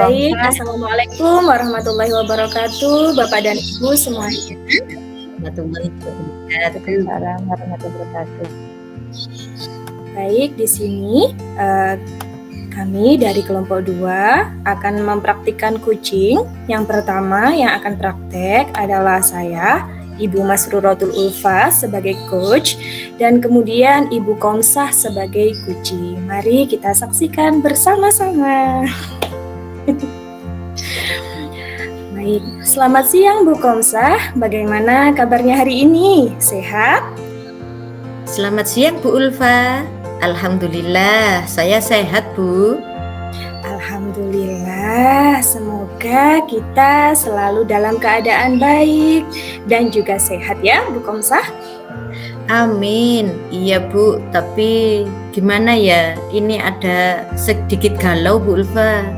Baik, Komsah. Assalamualaikum warahmatullahi wabarakatuh, Bapak dan Ibu semuanya. Warahmatullahi wabarakatuh. Waalaikumsalam warahmatullahi wabarakatuh. Baik, di sini kami dari kelompok 2 akan mempraktikkan kucing. Yang pertama yang akan praktek adalah saya, Ibu Masruratul Ulfa sebagai coach, dan kemudian Ibu Komsah sebagai kucing. Mari kita saksikan bersama-sama. Baik, selamat siang Bu Komsah. Bagaimana kabarnya hari ini? Sehat? Selamat siang Bu Ulfa. Alhamdulillah, saya sehat Bu. Alhamdulillah, semoga kita selalu dalam keadaan baik dan juga sehat ya Bu Komsah. Amin. Iya Bu, tapi gimana ya? Ini ada sedikit galau Bu Ulfa.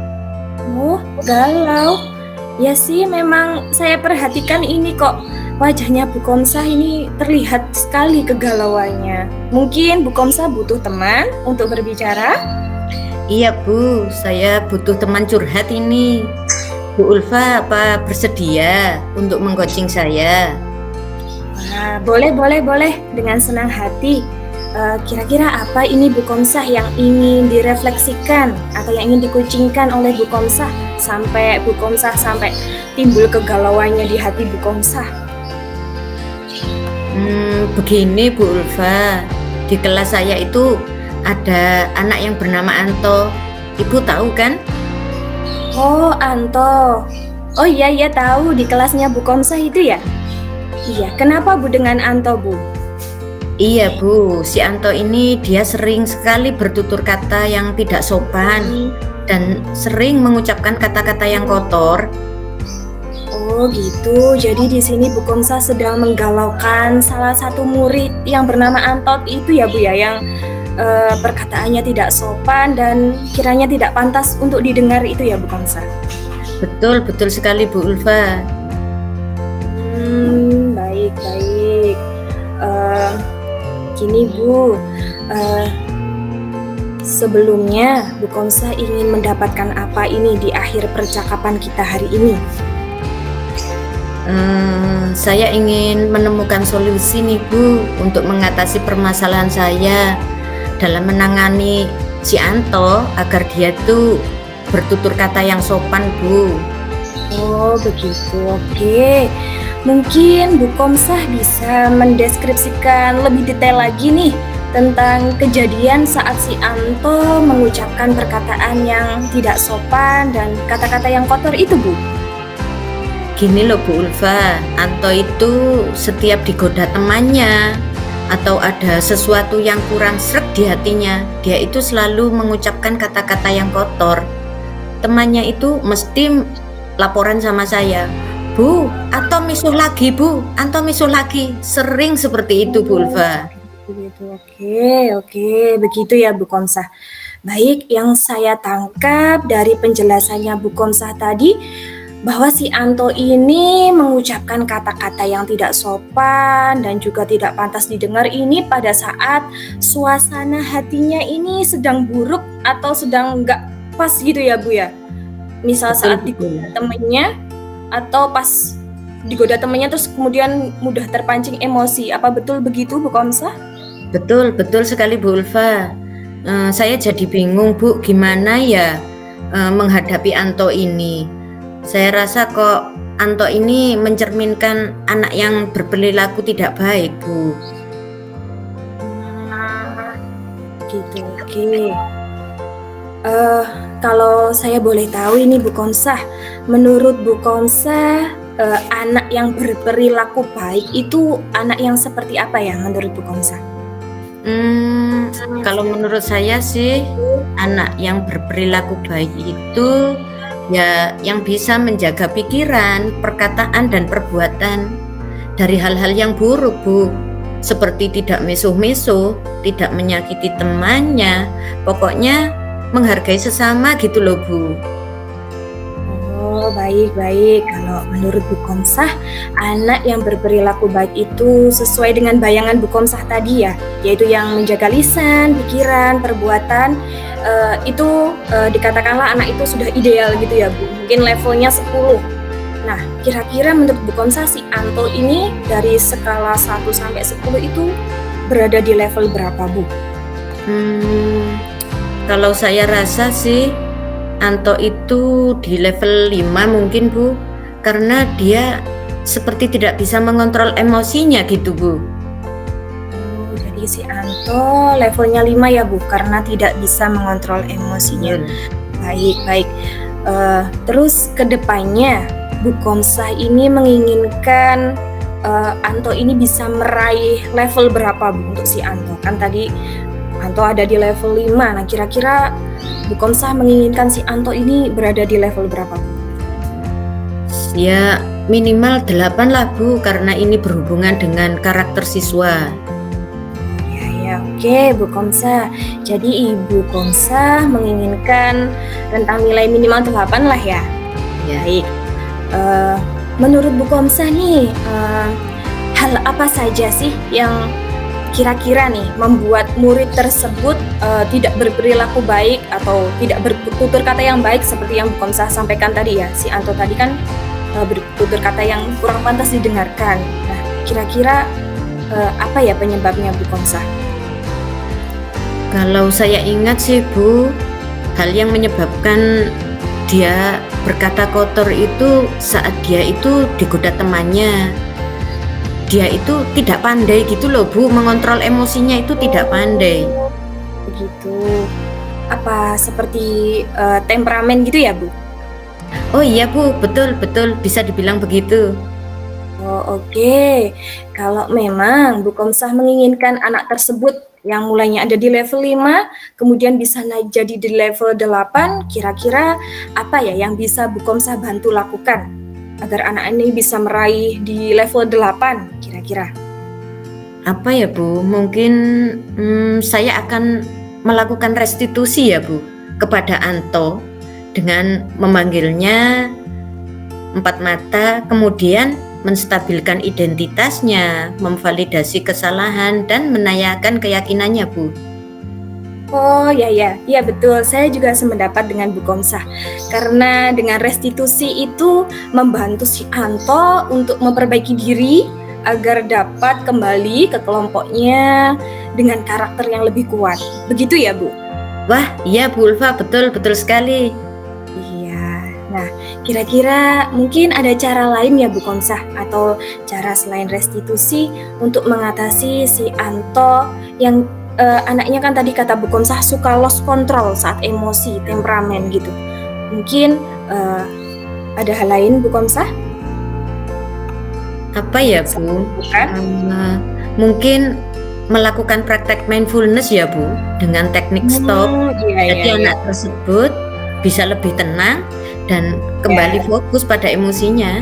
Oh, galau. Ya sih, memang saya perhatikan ini kok. Wajahnya Bu Komsah ini terlihat sekali kegalauannya. Mungkin Bu Komsah butuh teman untuk berbicara? Iya Bu, saya butuh teman curhat ini. Bu Ulfa apa bersedia untuk mengcoaching saya? Wah, boleh. Dengan senang hati. Kira-kira apa ini Bu Komsah yang ingin direfleksikan atau yang ingin dikucingkan oleh Bu Komsah sampai Bu Komsah sampai timbul kegalauannya di hati Bu Komsah? Begini Bu Ulfa, di kelas saya itu ada anak yang bernama Anto. Ibu tahu kan? Oh, Anto. Oh iya tahu, di kelasnya Bu Komsah itu ya? Iya, kenapa Bu dengan Anto Bu? Iya Bu, si Anto ini dia sering sekali bertutur kata yang tidak sopan dan sering mengucapkan kata-kata yang kotor. Oh gitu, jadi di sini Bu Komsah sedang menggalaukan salah satu murid yang bernama Antot itu ya Bu ya, yang perkataannya tidak sopan dan kiranya tidak pantas untuk didengar itu ya Bu Komsah. Betul sekali Bu Ulfa. Baik. Gini Bu, sebelumnya Bu Komsah ingin mendapatkan apa ini di akhir percakapan kita hari ini? Saya ingin menemukan solusi nih Bu untuk mengatasi permasalahan saya dalam menangani si Anto agar dia tuh bertutur kata yang sopan Bu. Oh begitu, oke. Mungkin Bu Komsah bisa mendeskripsikan lebih detail lagi nih tentang kejadian saat si Anto mengucapkan perkataan yang tidak sopan dan kata-kata yang kotor itu Bu. Gini loh Bu Ulfa, Anto itu setiap digoda temannya atau ada sesuatu yang kurang sreg di hatinya, dia itu selalu mengucapkan kata-kata yang kotor. Temannya itu mesti laporan sama saya, Bu, Anto misuh lagi Bu, Anto misuh lagi. Sering seperti itu Bu Ulfa. Oke, begitu ya Bu Komsah. Baik, yang saya tangkap dari penjelasannya Bu Komsah tadi bahwa si Anto ini mengucapkan kata-kata yang tidak sopan dan juga tidak pantas didengar ini pada saat suasana hatinya ini sedang buruk atau sedang nggak pas gitu ya Bu ya. Misal saat digoda temennya atau pas digoda temennya terus kemudian mudah terpancing emosi. Apa betul begitu Bu Komsah? Betul sekali Bu Ulfa. Saya jadi bingung Bu, gimana ya menghadapi Anto ini. Saya rasa kok Anto ini mencerminkan anak yang berperilaku tidak baik Bu. Gitu, oke. Kalau saya boleh tahu ini Bu Komsah, menurut Bu Komsah anak yang berperilaku baik itu anak yang seperti apa ya menurut Bu Komsah? Kalau menurut saya sih anak yang berperilaku baik itu ya yang bisa menjaga pikiran, perkataan dan perbuatan dari hal-hal yang buruk Bu, seperti tidak misuh-misuh, tidak menyakiti temannya, pokoknya menghargai sesama gitu loh Bu. Oh baik-baik. Kalau menurut Bu Komsah, anak yang berperilaku baik itu sesuai dengan bayangan Bu Komsah tadi ya, yaitu yang menjaga lisan, pikiran, perbuatan, dikatakanlah anak itu sudah ideal gitu ya Bu, mungkin levelnya 10. Nah, kira-kira menurut Bu Komsah si Anto ini dari skala 1 sampai 10 itu berada di level berapa Bu? Kalau saya rasa sih Anto itu di level 5 mungkin Bu, karena dia seperti tidak bisa mengontrol emosinya gitu Bu. Jadi si Anto levelnya 5 ya Bu, karena tidak bisa mengontrol emosinya. Baik. Terus kedepannya Bu Komsah ini menginginkan Anto ini bisa meraih level berapa Bu untuk si Anto? Kan tadi Anto ada di level 5. Nah, kira-kira Bu Komsah menginginkan si Anto ini berada di level berapa Bu? Ya minimal 8 lah Bu, karena ini berhubungan dengan karakter siswa. Ya, oke Bu Komsah. Jadi Ibu Komsah menginginkan rentang nilai minimal 8 lah ya? Ya. Baik. Menurut Bu Komsah nih, hal apa saja sih yang kira-kira nih membuat murid tersebut tidak berperilaku baik atau tidak bertutur kata yang baik seperti yang Bu Komsah sampaikan tadi ya. Si Anto tadi kan bertutur kata yang kurang pantas didengarkan. Nah, kira-kira apa ya penyebabnya Bu Komsah? Kalau saya ingat sih Bu, hal yang menyebabkan dia berkata kotor itu saat dia itu digoda temannya. Dia itu tidak pandai gitu loh Bu, mengontrol emosinya itu tidak pandai. Begitu. Apa seperti temperamen gitu ya Bu? Oh iya Bu, betul bisa dibilang begitu. Oh, oke. Kalau memang Bu Komsah menginginkan anak tersebut yang mulainya ada di level 5, kemudian bisa naik jadi di level 8, kira-kira apa ya yang bisa Bu Komsah bantu lakukan agar anak ini bisa meraih di level 8 kira-kira? Apa ya Bu, mungkin saya akan melakukan restitusi ya Bu kepada Anto dengan memanggilnya 4 mata, kemudian menstabilkan identitasnya, memvalidasi kesalahan, dan menanyakan keyakinannya Bu. Oh ya betul, saya juga sependapat dengan Bu Komsah. Karena dengan restitusi itu membantu si Anto untuk memperbaiki diri agar dapat kembali ke kelompoknya dengan karakter yang lebih kuat. Begitu ya Bu? Wah iya Bu Ulfa, betul sekali. Iya. Nah, kira-kira mungkin ada cara lain ya Bu Komsah atau cara selain restitusi untuk mengatasi si Anto yang anaknya kan tadi kata Bu Komsah suka lost control saat emosi, temperamen gitu. Mungkin ada hal lain Bu Komsah? Apa ya Bu? Bukan? Mungkin melakukan praktek mindfulness ya Bu, dengan teknik stop. Jadi anak tersebut bisa lebih tenang dan kembali fokus pada emosinya.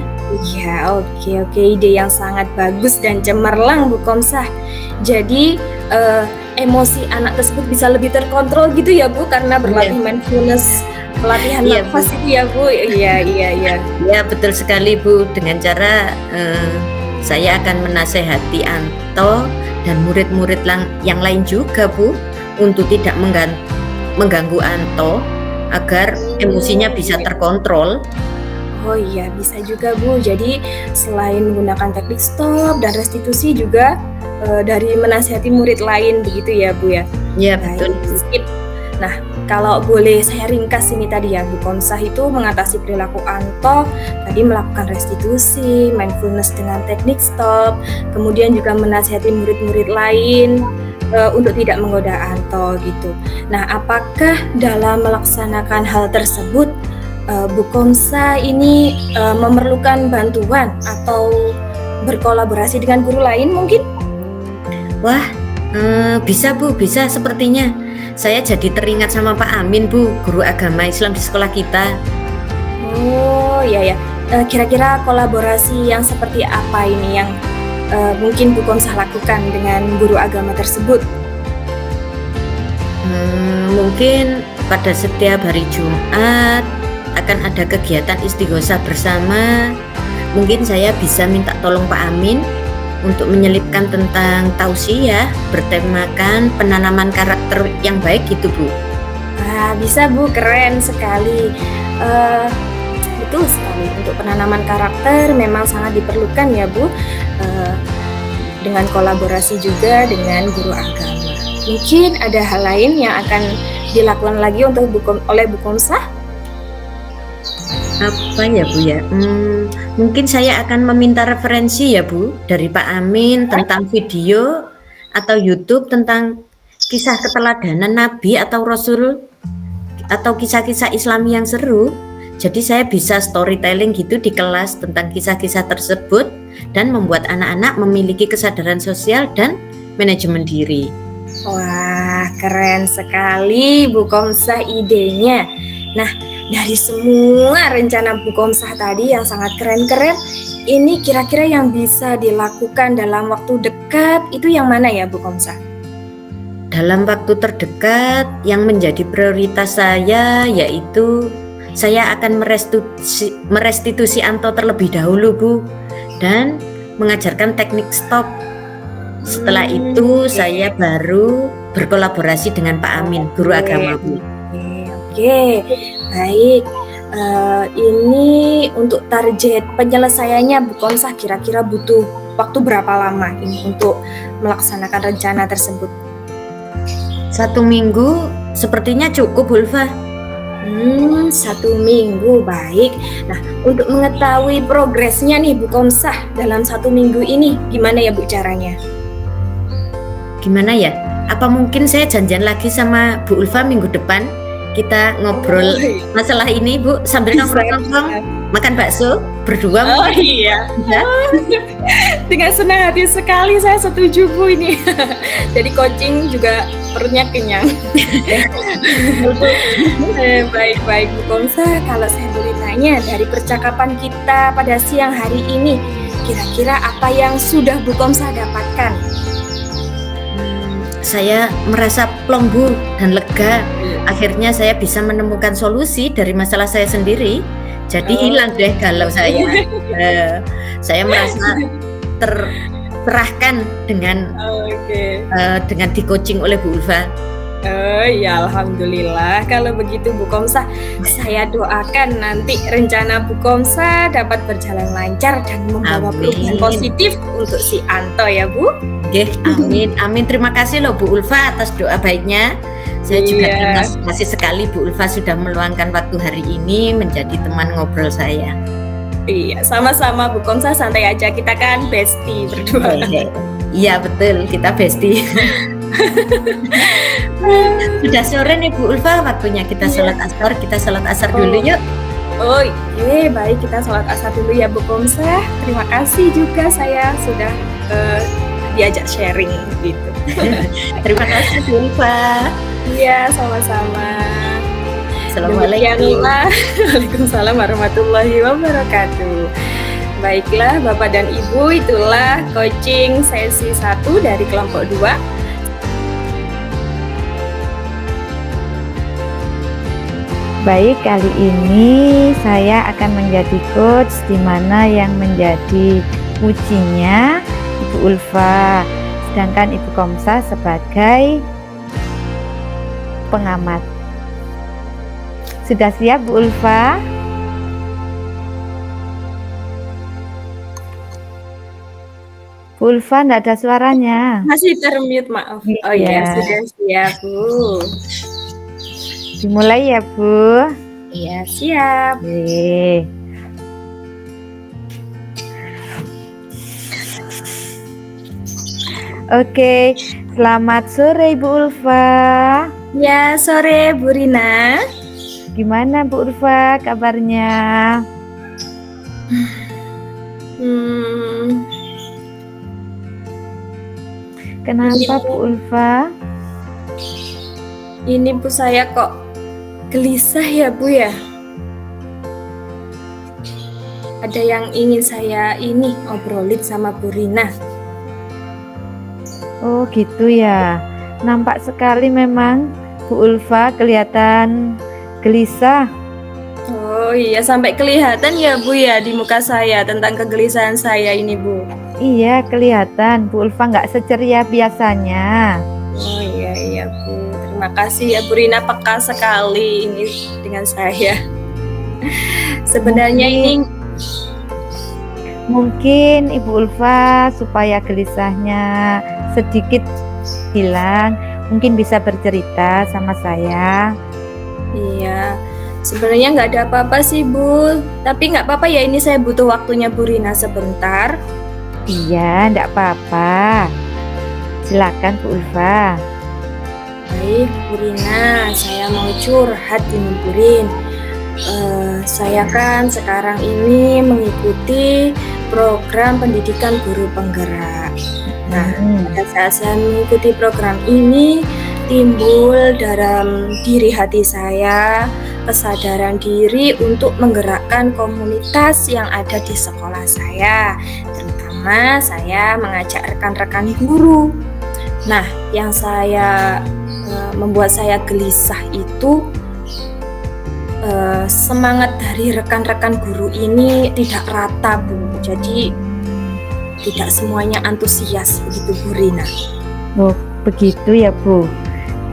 Iya, oke. Ide yang sangat bagus dan cemerlang Bu Komsah. Jadi emosi anak tersebut bisa lebih terkontrol gitu ya Bu, karena berlatih mindfulness, pelatihan nafas itu ya Bu. Iya. Ya betul sekali Bu. Dengan cara saya akan menasehati Anto dan murid-murid yang lain juga Bu untuk tidak mengganggu Anto agar emosinya bisa terkontrol. Oh iya, bisa juga Bu. Jadi selain menggunakan teknik stop dan restitusi juga dari menasihati murid lain begitu ya Bu ya? Iya betul. Nah, kalau boleh saya ringkas ini tadi ya, Bu Komsah itu mengatasi perilaku Anto tadi melakukan restitusi, mindfulness dengan teknik stop, kemudian juga menasihati murid-murid lain untuk tidak menggoda Anto gitu. Nah, apakah dalam melaksanakan hal tersebut Bu Komsah ini memerlukan bantuan atau berkolaborasi dengan guru lain mungkin? Wah, bisa Bu, bisa sepertinya. Saya jadi teringat sama Pak Amin Bu, guru agama Islam di sekolah kita. Oh iya. Kira-kira kolaborasi yang seperti apa ini yang mungkin Bu Komsah lakukan dengan guru agama tersebut? Mungkin pada setiap hari Jumat akan ada kegiatan istighosah bersama, mungkin saya bisa minta tolong Pak Amin untuk menyelipkan tentang tausiah bertemakan penanaman karakter yang baik gitu Bu. Wah, bisa Bu, keren sekali. Betul sekali, untuk penanaman karakter memang sangat diperlukan ya Bu, dengan kolaborasi juga dengan guru agama. Mungkin ada hal lain yang akan dilakukan lagi untuk oleh Bu Komsah? Apa ya Bu ya? Mungkin saya akan meminta referensi ya Bu dari Pak Amin tentang video atau YouTube tentang kisah keteladanan Nabi atau Rasul atau kisah-kisah Islami yang seru. Jadi saya bisa storytelling gitu di kelas tentang kisah-kisah tersebut dan membuat anak-anak memiliki kesadaran sosial dan manajemen diri. Wah, keren sekali Bu Komsah idenya. Nah, dari semua rencana Bu Komsah tadi yang sangat keren-keren, ini kira-kira yang bisa dilakukan dalam waktu dekat itu yang mana ya Bu Komsah? Dalam waktu terdekat yang menjadi prioritas saya yaitu saya akan merestitusi Anto terlebih dahulu Bu dan mengajarkan teknik stop. Setelah itu saya baru berkolaborasi dengan Pak Amin, guru agama Bu. Oke, baik. Ini untuk target penyelesaiannya Bu Komsah kira-kira butuh waktu berapa lama ini untuk melaksanakan rencana tersebut? 1 minggu sepertinya cukup Ulfa. 1 minggu, baik. Nah, untuk mengetahui progresnya nih Bu Komsah dalam 1 minggu ini, gimana ya Bu caranya? Gimana ya? Apa mungkin saya janjian lagi sama Bu Ulfa minggu depan? Kita ngobrol masalah ini Bu sambil nongkrong-nongkrong makan bakso berdua. Oh iya. Ya? Dengan senang hati sekali saya setuju Bu ini. Jadi coaching juga perutnya kenyang. Baik Bu Komsah, kalau saya boleh tanya dari percakapan kita pada siang hari ini, kira-kira apa yang sudah Bu Komsah dapatkan? Saya merasa plong Bu dan lega. Akhirnya saya bisa menemukan solusi dari masalah saya sendiri. Jadi hilang deh galau saya. Saya merasa tercerahkan dengan di coaching oleh Bu Ulfa. Ya alhamdulillah. Kalau begitu Bu Komsah, saya doakan nanti rencana Bu Komsah dapat berjalan lancar dan membawa perubahan positif untuk si Anto ya Bu. Oke, amin. Amin. Terima kasih loh Bu Ulfa atas doa baiknya. Saya juga terima kasih sekali Bu Ulfa sudah meluangkan waktu hari ini menjadi teman ngobrol saya. Iya, sama-sama Bu Komsah, santai aja, kita kan bestie berdua. Iya betul, kita bestie. Sudah sore nih Bu Ulfa, waktunya kita sholat asar. Kita sholat asar dulu yuk. Oh iya, baik, kita sholat asar dulu ya Bu Komsah. Terima kasih juga saya sudah diajak sharing gitu. Terima kasih Bu Ulfa. Iya, sama-sama. Assalamualaikum. Waalaikumsalam warahmatullahi wabarakatuh. Baiklah Bapak dan Ibu, itulah coaching sesi 1 dari kelompok 2. Baik, kali ini saya akan menjadi coach di mana yang menjadi coachingnya Ibu Ulfa, sedangkan Ibu Komsah sebagai pengamat. Sudah siap Bu Ulfa? Bu Ulfa enggak ada suaranya. Masih termute, maaf. Oh iya, sudah siap Bu. Dimulai ya Bu. Iya, siap. Oke, selamat sore Ibu Ulfa. Ya, sore Bu Rina. Gimana Bu Ulfa kabarnya? Kenapa Bu Ulfa? Ini Bu, saya kok gelisah ya Bu ya. Ada yang ingin saya obrolin sama Bu Rina. Oh gitu ya. Nampak sekali memang Bu Ulfa kelihatan gelisah. Oh Oh iya, sampai kelihatan ya Bu ya di muka saya tentang kegelisahan saya ini Bu. Iya, kelihatan Bu Ulfa nggak seceria biasanya. Oh iya Bu. Terima kasih ya Bu Rina, peka sekali ini dengan saya. Sebenarnya ini Mungkin Ibu Ulfa supaya gelisahnya sedikit hilang, mungkin bisa bercerita sama saya. iya. Sebenarnya nggak ada apa-apa sih Bu. Tapi nggak apa-apa ya, ini saya butuh waktunya Bu Rina sebentar. Iya, enggak apa-apa. Silakan Bu Ulfa. Baik Bu Rina, saya mau curhat ini Bu Rin. Saya kan sekarang ini mengikuti program pendidikan guru penggerak. Nah, pada saat saya mengikuti program ini, timbul dalam diri hati saya kesadaran diri untuk menggerakkan komunitas yang ada di sekolah saya. Terutama saya mengajak rekan-rekan guru. Nah, yang membuat saya gelisah itu semangat dari rekan-rekan guru ini tidak rata Bu. Jadi tidak semuanya antusias begitu Bu Rina. Oh, begitu ya Bu.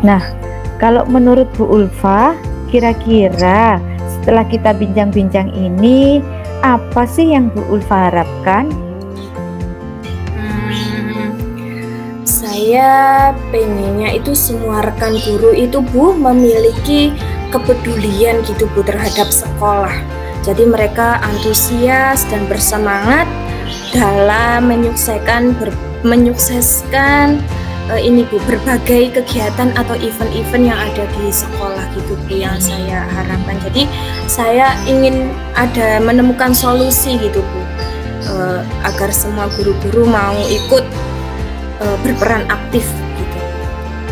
Nah, kalau menurut Bu Ulfa, kira-kira setelah kita bincang-bincang ini, apa sih yang Bu Ulfa harapkan? Saya pengennya itu semua rekan guru itu Bu memiliki kepedulian gitu Bu terhadap sekolah. Jadi mereka antusias dan bersemangat dalam menyukseskan ini Bu, berbagai kegiatan atau event-event yang ada di sekolah gitu Bu yang saya harapkan. Jadi saya ingin menemukan solusi gitu Bu, agar semua guru-guru mau ikut berperan aktif gitu.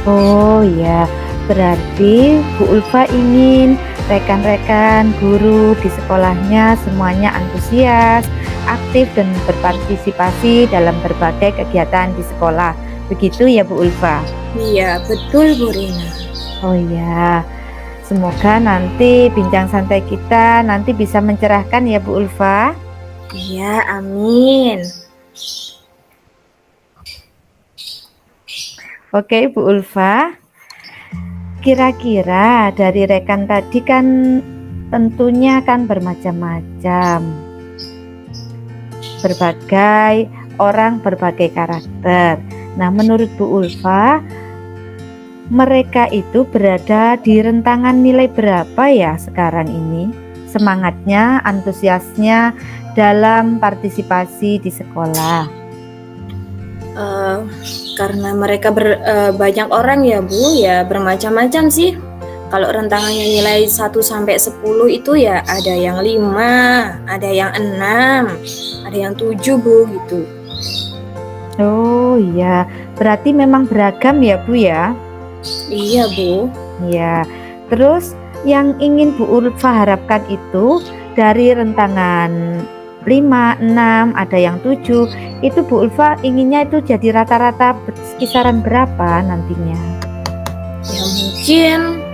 Oh ya, berarti Bu Ulfa ingin rekan-rekan guru di sekolahnya semuanya antusias, aktif dan berpartisipasi dalam berbagai kegiatan di sekolah. Begitu ya Bu Ulfa? Iya, betul Bu Rina. Oh ya, semoga nanti bincang santai kita nanti bisa mencerahkan ya Bu Ulfa. Iya, amin. Oke Bu Ulfa, kira-kira dari rekan tadi kan tentunya kan bermacam-macam, berbagai orang, berbagai karakter. Nah, menurut Bu Ulfa, mereka itu berada di rentangan nilai berapa ya sekarang ini? Semangatnya, antusiasnya dalam partisipasi di sekolah. Karena mereka banyak orang ya Bu, ya bermacam-macam sih. Kalau rentangannya nilai 1 sampai 10 itu ya ada yang 5, ada yang 6, ada yang 7 Bu gitu. Oh iya, berarti memang beragam ya Bu ya? Iya Bu. Iya. Terus yang ingin Bu Ulfa harapkan itu dari rentangan 5, 6, ada yang 7, itu Bu Ulfa inginnya itu jadi rata-rata kisaran berapa nantinya? Ya mungkin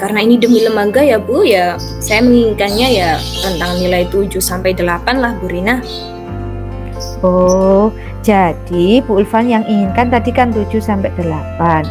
karena ini demi lembaga ya Bu, ya saya menginginkannya ya rentang nilai 7 sampai 8 lah Bu Rina. Oh, jadi Bu Ulfa yang inginkan tadi kan 7 sampai 8.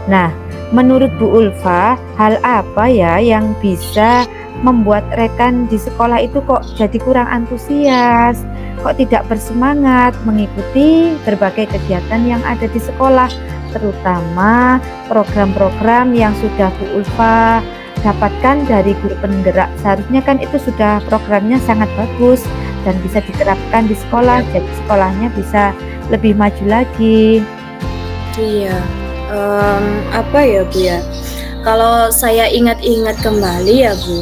Nah, menurut Bu Ulfa, hal apa ya yang bisa membuat rekan di sekolah itu kok jadi kurang antusias, kok tidak bersemangat mengikuti berbagai kegiatan yang ada di sekolah, terutama program-program yang sudah Bu Ulfa dapatkan dari guru penggerak. Seharusnya kan itu sudah programnya sangat bagus dan bisa diterapkan di sekolah, jadi sekolahnya bisa lebih maju lagi. Iya, apa ya Bu ya, kalau saya ingat-ingat kembali ya Bu,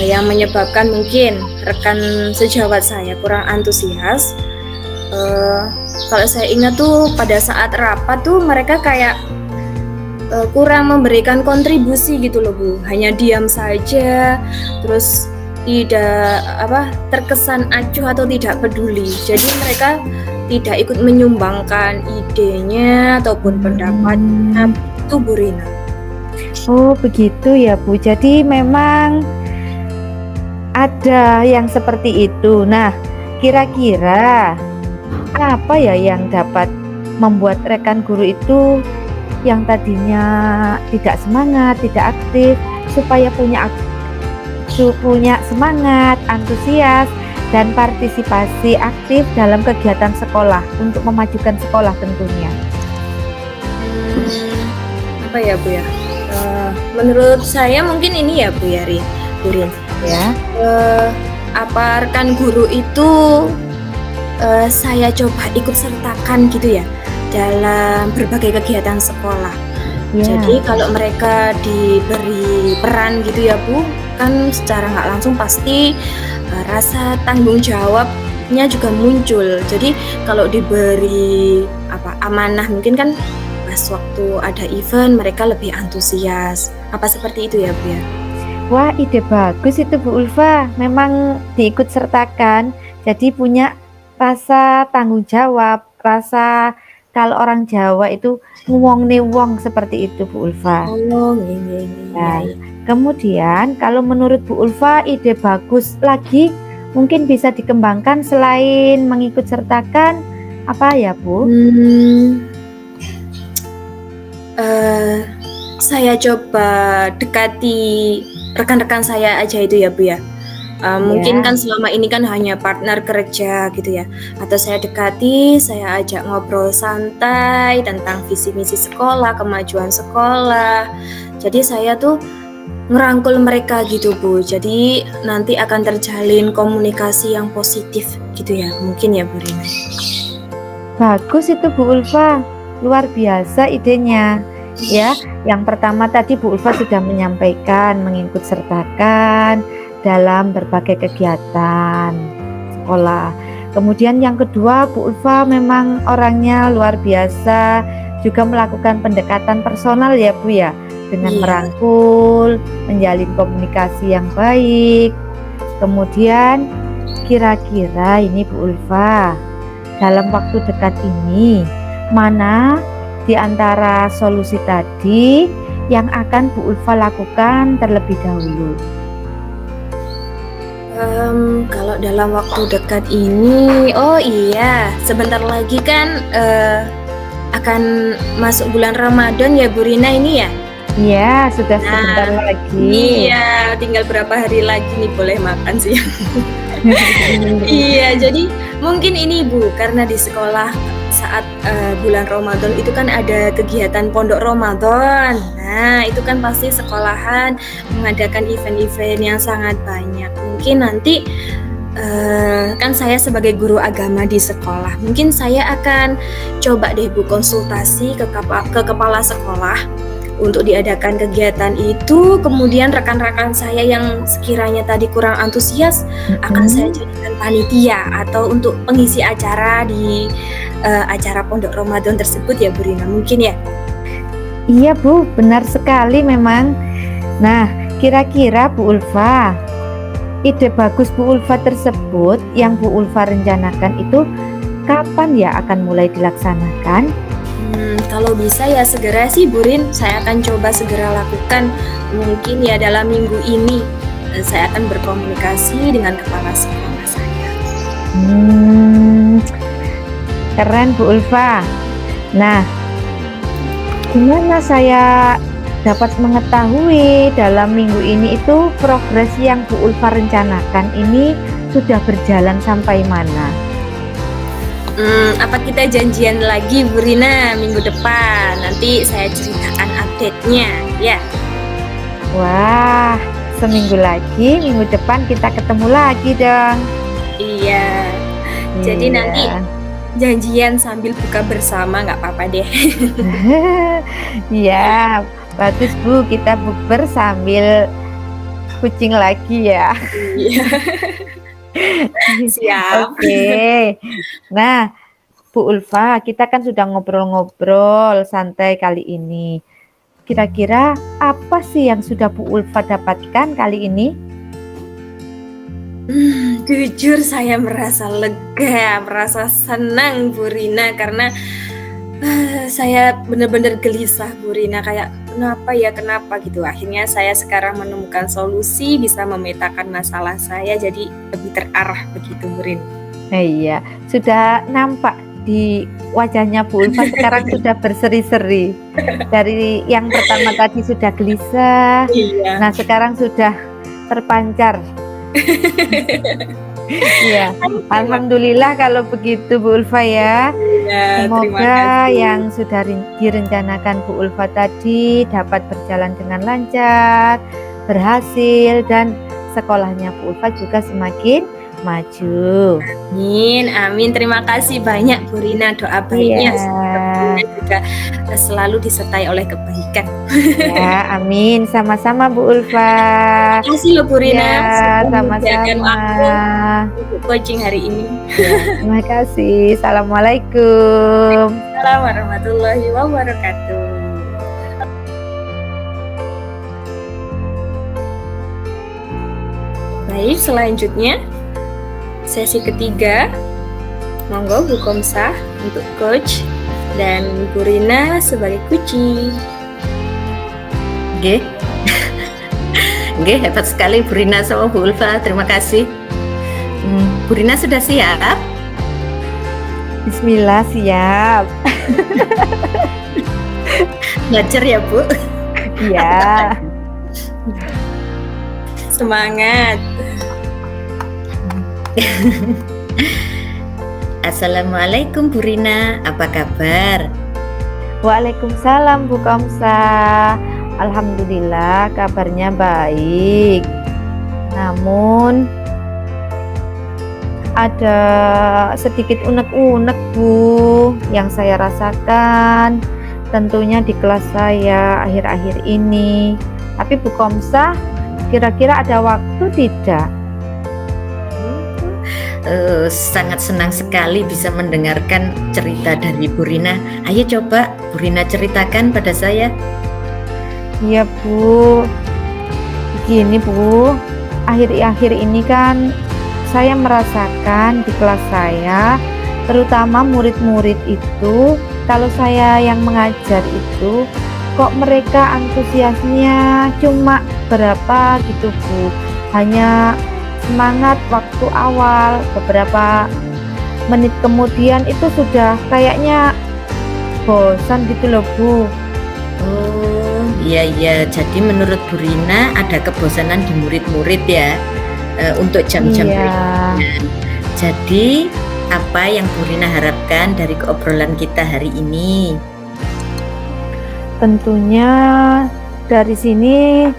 yang menyebabkan mungkin rekan sejawat saya kurang antusias, kalau saya ingat tuh pada saat rapat tuh mereka kayak kurang memberikan kontribusi gitu loh Bu, hanya diam saja, terus tidak terkesan acuh atau tidak peduli. Jadi mereka tidak ikut menyumbangkan idenya ataupun pendapatnya itu Bu Rina. Oh begitu ya Bu, jadi memang ada yang seperti itu. Nah, kira-kira apa ya yang dapat membuat rekan guru itu yang tadinya tidak semangat, tidak aktif, supaya punya semangat, antusias, dan partisipasi aktif dalam kegiatan sekolah untuk memajukan sekolah tentunya. Apa ya Bu ya? Menurut saya mungkin ini ya Bu ya, Bu Rin. Ya, Apa rekan guru itu saya coba ikut sertakan gitu ya dalam berbagai kegiatan sekolah. ya, Jadi kalau mereka diberi peran gitu ya Bu, kan secara nggak langsung pasti rasa tanggung jawabnya juga muncul. Jadi kalau diberi amanah mungkin kan pas waktu ada event mereka lebih antusias. Apa seperti itu ya Bu ya? wah, ide bagus itu Bu Ulfa. Memang diikut sertakan, jadi punya rasa tanggung jawab, rasa kalau orang Jawa itu nguwong wong seperti itu Bu Ulfa. Oh, iya. Nah, kemudian kalau menurut Bu Ulfa ide bagus lagi mungkin bisa dikembangkan selain mengikut sertakan apa ya Bu? Saya coba dekati rekan-rekan saya aja itu ya Bu ya. Mungkin kan selama ini kan hanya partner kerja gitu ya. Atau saya dekati, saya ajak ngobrol santai tentang visi misi sekolah, kemajuan sekolah. Jadi saya tuh ngerangkul mereka gitu Bu. Jadi nanti akan terjalin komunikasi yang positif gitu ya. Mungkin ya Bu Rina. Bagus itu Bu Ulfa, luar biasa idenya. Ya, yang pertama tadi Bu Ulfa sudah menyampaikan mengikut sertakan dalam berbagai kegiatan sekolah. Kemudian yang kedua, Bu Ulfa memang orangnya luar biasa, juga melakukan pendekatan personal ya Bu ya, dengan merangkul, menjalin komunikasi yang baik. Kemudian kira-kira ini Bu Ulfa, dalam waktu dekat ini mana di antara solusi tadi yang akan Bu Ulfa lakukan terlebih dahulu? Kalau dalam waktu dekat ini, oh iya, sebentar lagi kan akan masuk bulan Ramadan ya Bu Rina ini ya? Iya, sudah sebentar lagi. Iya, tinggal berapa hari lagi nih boleh makan sih. Iya, jadi mungkin ini Bu, karena di sekolah saat bulan Ramadan itu kan ada kegiatan pondok Ramadan. Nah, itu kan pasti sekolahan mengadakan event-event yang sangat banyak. Mungkin nanti kan saya sebagai guru agama di sekolah, mungkin saya akan coba deh Bu konsultasi ke kepala sekolah untuk diadakan kegiatan itu. Kemudian rekan-rekan saya yang sekiranya tadi kurang antusias akan saya jadikan panitia atau untuk pengisi acara di acara pondok Ramadan tersebut ya Bu Rina, mungkin ya? Iya Bu, benar sekali memang. Nah, kira-kira Bu Ulfa, ide bagus Bu Ulfa tersebut yang Bu Ulfa rencanakan itu kapan ya akan mulai dilaksanakan? Kalau bisa ya segera sih Bu Rin, saya akan coba segera lakukan. Mungkin ya dalam minggu ini saya akan berkomunikasi dengan kepala sekolah saya. Keren Bu Ulfa. Nah, gimana saya dapat mengetahui dalam minggu ini itu progres yang Bu Ulfa rencanakan ini sudah berjalan sampai mana? Apa kita janjian lagi Bu Rina minggu depan? Nanti saya ceritakan update-nya ya. Wah, seminggu lagi, minggu depan kita ketemu lagi dong. Iya. Jadi nanti janjian sambil buka bersama nggak apa-apa deh. Iya, bagus Bu, kita bukber sambil kucing lagi ya. Iya. Siap. Oke. Nah, Bu Ulfa, kita kan sudah ngobrol-ngobrol santai kali ini. Kira-kira apa sih yang sudah Bu Ulfa dapatkan kali ini? Jujur saya merasa lega, merasa senang Bu Rina, karena saya benar-benar gelisah Bu Rina, kayak kenapa gitu. Akhirnya saya sekarang menemukan solusi, bisa memetakan masalah saya jadi lebih terarah begitu, Bu Rin. Iya, sudah nampak di wajahnya Bu Ulfa sekarang sudah berseri-seri. Dari yang pertama tadi sudah gelisah, Iya. nah sekarang sudah terpancar. Iya, alhamdulillah kalau begitu Bu Ulfa ya. Ya, terima Semoga kasih. yang sudah direncanakan Bu Ulfa tadi dapat berjalan dengan lancar, berhasil, dan sekolahnya Bu Ulfa juga semakin maju. Amin. Terima kasih banyak Bu Rina, doa baiknya. Iya. Semoga Bu Rina juga selalu disertai oleh kebaikan. Ya, amin. Sama-sama Bu Ulfa. Terima kasih loh Bu Rina, Ya, sudah menyediakan sama-sama. waktu untuk coaching hari ini. Ya, terima kasih. Assalamualaikum. Assalamualaikum warahmatullahi wabarakatuh. Baik, selanjutnya sesi ketiga. Monggo Bu Komsa untuk coach dan Bu Rina sebagai kunci. Nggih. Nggih, hebat sekali Bu Rina sama Bu Ulfa. Terima kasih. Bu Rina sudah siap? Bismillah, siap. Belajar ya, Bu? Ya. Semangat. Assalamualaikum Bu Rina, apa kabar? Waalaikumsalam Bu Komsa. Alhamdulillah kabarnya baik. Namun ada sedikit unek-unek Bu yang saya rasakan tentunya di kelas saya akhir-akhir ini. Tapi Bu Komsa kira-kira ada waktu tidak? Sangat senang sekali bisa mendengarkan cerita dari Bu Rina. Ayo coba Bu Rina ceritakan pada saya. Iya Bu, begini Bu, akhir-akhir ini kan saya merasakan di kelas saya, terutama murid-murid itu, kalau saya yang mengajar itu, kok mereka antusiasnya cuma berapa gitu Bu, hanya semangat waktu awal, beberapa menit kemudian itu sudah kayaknya bosan gitu loh Bu. Oh, iya. Jadi menurut Bu Rina ada kebosanan di murid-murid ya untuk jam-jam Iya. berikutnya. Jadi apa yang Bu Rina harapkan dari obrolan kita hari ini? Tentunya dari sini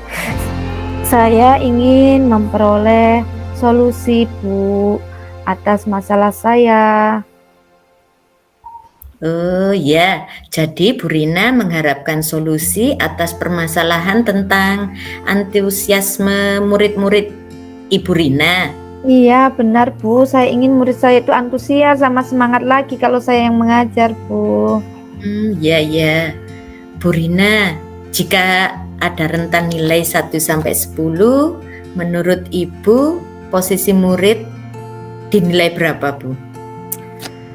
saya ingin memperoleh solusi Bu atas masalah saya. Oh ya, jadi Bu Rina mengharapkan solusi atas permasalahan tentang antusiasme murid-murid Ibu Rina. Iya benar Bu, saya ingin murid saya itu antusias sama semangat lagi kalau saya yang mengajar Bu. Ya. Bu Rina, jika ada rentan nilai 1 sampai 10, menurut Ibu posisi murid dinilai berapa Bu?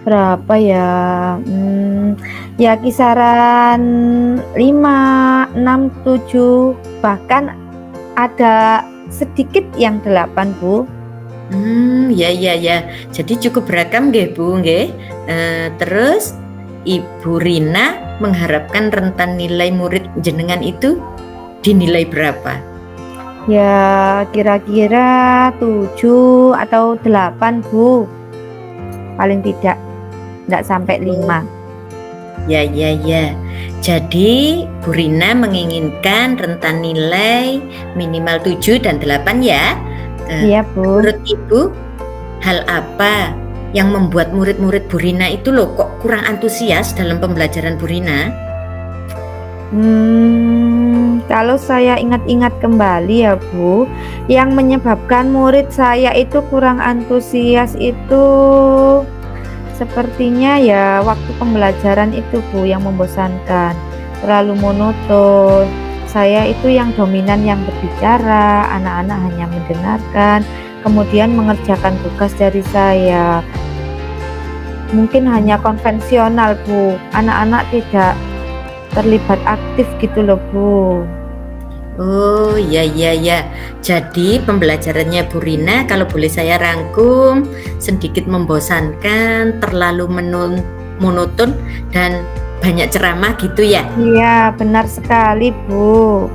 Berapa ya? Ya kisaran 5, 6, 7, bahkan ada sedikit yang 8 Bu. Ya. Jadi cukup beragam nggih Bu, nggih. Terus Ibu Rina mengharapkan rentan nilai murid jenengan itu dinilai berapa? Ya kira-kira 7 atau 8 Bu. Paling tidak enggak sampai 5. Ya. Jadi Bu Rina menginginkan rentan nilai minimal 7 dan 8 ya. Iya Bu. Menurut Ibu, hal apa yang membuat murid-murid Bu Rina itu loh kok kurang antusias dalam pembelajaran Bu Rina? Kalau saya ingat-ingat kembali ya Bu, yang menyebabkan murid saya itu kurang antusias itu sepertinya ya waktu pembelajaran itu Bu yang membosankan, terlalu monoton. Saya itu yang dominan yang berbicara, anak-anak hanya mendengarkan, kemudian mengerjakan tugas dari saya. Mungkin hanya konvensional Bu, anak-anak tidak terlibat aktif gitu loh Bu. Oh iya iya ya. Jadi pembelajarannya Bu Rina kalau boleh saya rangkum sedikit membosankan, terlalu monoton dan banyak ceramah gitu ya. Iya benar sekali Bu.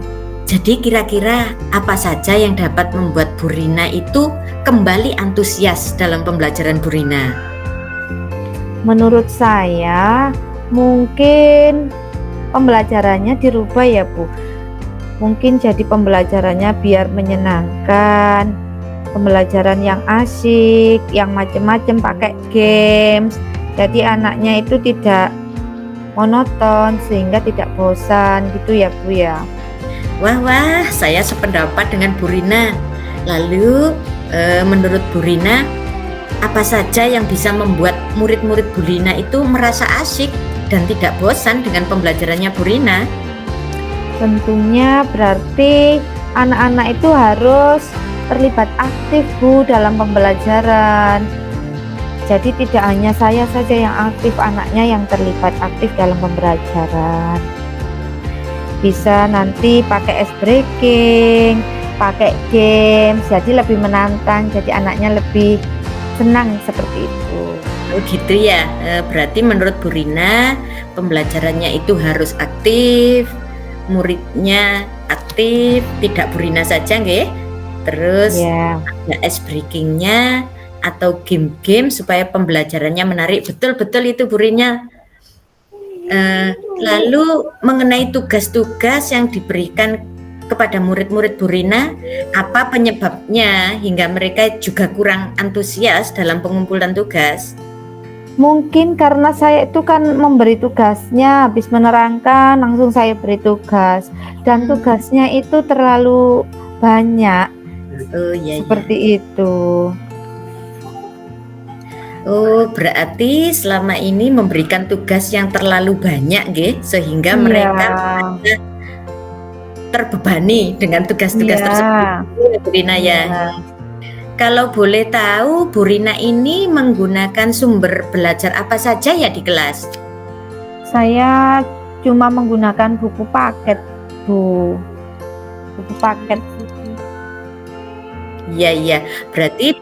Jadi kira-kira apa saja yang dapat membuat Bu Rina itu kembali antusias dalam pembelajaran Bu Rina? Menurut saya mungkin pembelajarannya dirubah ya Bu. Mungkin jadi pembelajarannya biar menyenangkan, pembelajaran yang asik, yang macem-macem pakai games. Jadi anaknya itu tidak monoton sehingga tidak bosan gitu ya Bu ya. Wah, saya sependapat dengan Bu Rina. Lalu menurut Bu Rina, apa saja yang bisa membuat murid-murid Bu Rina itu merasa asik dan tidak bosan dengan pembelajarannya Bu Rina? Tentunya berarti anak-anak itu harus terlibat aktif Bu dalam pembelajaran. Jadi tidak hanya saya saja yang aktif, anaknya yang terlibat aktif dalam pembelajaran. Bisa nanti pakai ice breaking, pakai games, jadi lebih menantang, jadi anaknya lebih senang seperti itu. Oh gitu ya. Berarti menurut Bu Rina pembelajarannya itu harus aktif, muridnya aktif, tidak Bu Rina saja nggih. Terus Ya, ada ice breakingnya atau game-game supaya pembelajarannya menarik. Betul-betul itu Bu Rina. Lalu mengenai tugas-tugas yang diberikan kepada murid-murid Bu Rina, apa penyebabnya hingga mereka juga kurang antusias dalam pengumpulan tugas? mungkin karena saya itu kan memberi tugasnya, habis menerangkan langsung saya beri tugas, dan tugasnya itu terlalu banyak, Oh iya, iya. seperti itu. Oh, berarti selama ini memberikan tugas yang terlalu banyak, nggih, sehingga Iya. mereka terbebani dengan tugas-tugas Iya. tersebut, Bu Rina ya. Iya. Kalau boleh tahu, Bu Rina ini menggunakan sumber belajar apa saja ya di kelas? Saya cuma menggunakan buku paket, Bu. Buku paket. Iya, iya. Berarti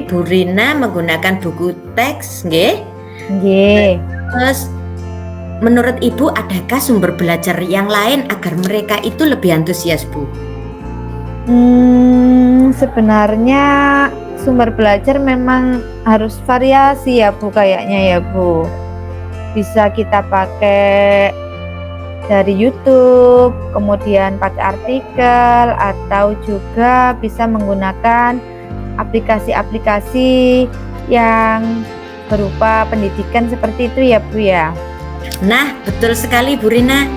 Bu Rina menggunakan buku teks, nggih? Nggih. Terus menurut Ibu adakah sumber belajar yang lain agar mereka itu lebih antusias, Bu? Sebenarnya sumber belajar memang harus variasi ya Bu, kayaknya ya Bu. Bisa kita pakai dari YouTube, kemudian pakai artikel, atau juga bisa menggunakan aplikasi-aplikasi yang berupa pendidikan seperti itu ya Bu ya. Nah, betul sekali Bu Rina.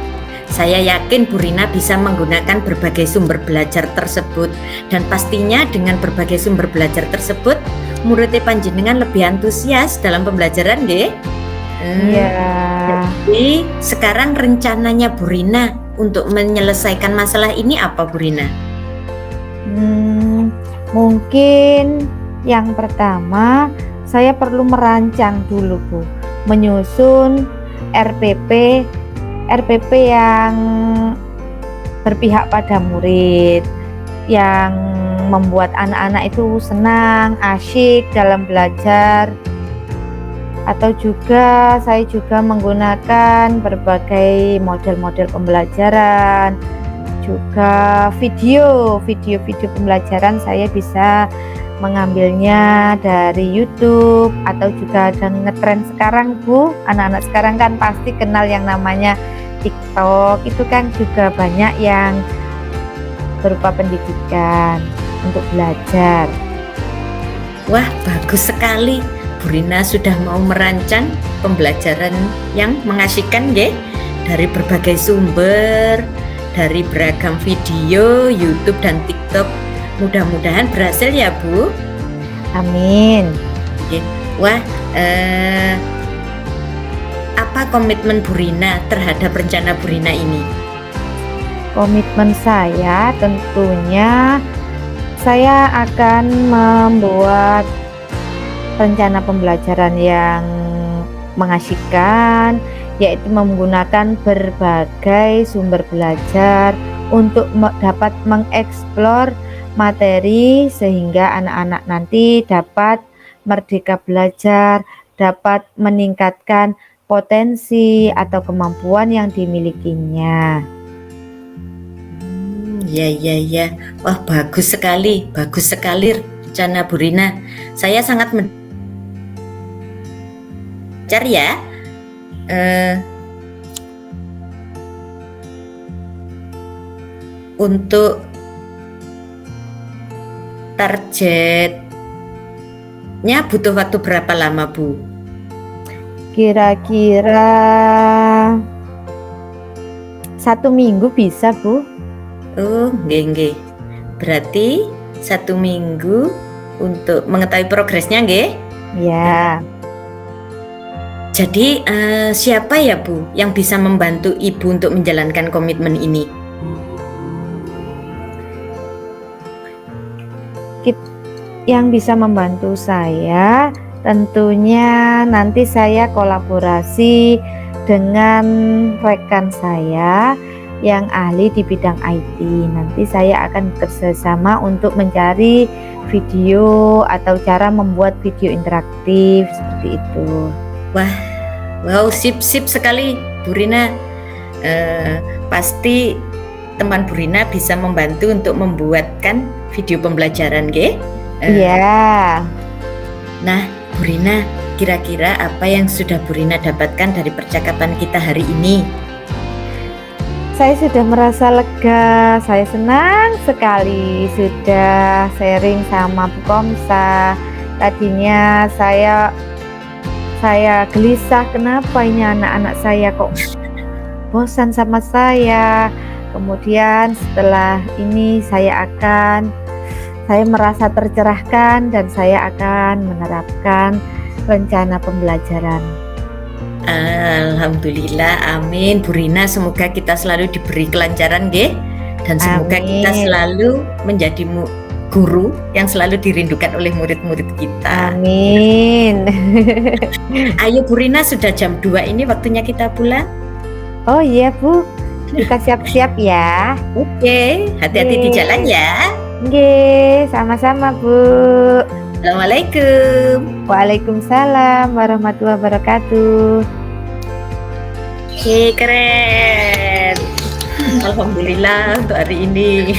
Saya yakin Bu Rina bisa menggunakan berbagai sumber belajar tersebut, dan pastinya dengan berbagai sumber belajar tersebut muridnya panjenengan lebih antusias dalam pembelajaran, nggih? Iya. Jadi sekarang rencananya Bu Rina untuk menyelesaikan masalah ini apa, Bu Rina? Mungkin yang pertama saya perlu merancang dulu Bu, menyusun RPP yang berpihak pada murid, yang membuat anak-anak itu senang, asyik dalam belajar. Atau juga saya juga menggunakan berbagai model-model pembelajaran, juga video pembelajaran saya bisa mengambilnya dari YouTube, atau juga ada ngetren sekarang Bu, anak-anak sekarang kan pasti kenal yang namanya TikTok, itu kan juga banyak yang berupa pendidikan untuk belajar. Wah, bagus sekali. Bu Rina sudah mau merancang pembelajaran yang mengasyikan, nggih, dari berbagai sumber, dari beragam video, YouTube dan TikTok. Mudah-mudahan berhasil ya, Bu. Amin. Oke. Wah, apa komitmen Bu Rina terhadap rencana Bu Rina ini? Komitmen saya tentunya saya akan membuat rencana pembelajaran yang mengasyikkan, yaitu menggunakan berbagai sumber belajar untuk dapat mengeksplor materi sehingga anak-anak nanti dapat merdeka belajar, dapat meningkatkan potensi atau kemampuan yang dimilikinya. Ya. Wah, bagus sekali rencana Bu Rina. Saya sangat belajar ya. Untuk targetnya butuh waktu berapa lama, Bu? Kira-kira 1 minggu bisa, Bu. Oh, nggih. Berarti 1 minggu untuk mengetahui progresnya, nggih? Ya. Jadi siapa ya, Bu, yang bisa membantu Ibu untuk menjalankan komitmen ini? Yang bisa membantu saya tentunya nanti saya kolaborasi dengan rekan saya yang ahli di bidang IT. Nanti saya akan bekerjasama untuk mencari video atau cara membuat video interaktif seperti itu. Wow, sip sekali Bu Rina. Pasti teman Bu Rina bisa membantu untuk membuatkan video pembelajaran, nggih? Iya. Nah, Bu Rina, kira-kira apa yang sudah Bu Rina dapatkan dari percakapan kita hari ini? Saya sudah merasa lega, saya senang sekali sudah sharing sama Bu Komsa. Tadinya saya gelisah, kenapa ini anak-anak saya kok bosan sama saya. Kemudian setelah ini saya merasa tercerahkan dan saya akan menerapkan rencana pembelajaran. Alhamdulillah, amin Bu Rina, semoga kita selalu diberi kelancaran, nggih, dan semoga kita selalu menjadi guru yang selalu dirindukan oleh murid-murid kita. Amin. Ayo Bu Rina, sudah jam 2 ini waktunya kita pulang. Oh iya Bu, kita siap-siap ya. Oke, hati-hati di jalan ya. Oke, sama-sama Bu. Assalamualaikum. Waalaikumsalam warahmatullahi wabarakatuh. Oke, keren. Alhamdulillah untuk hari ini.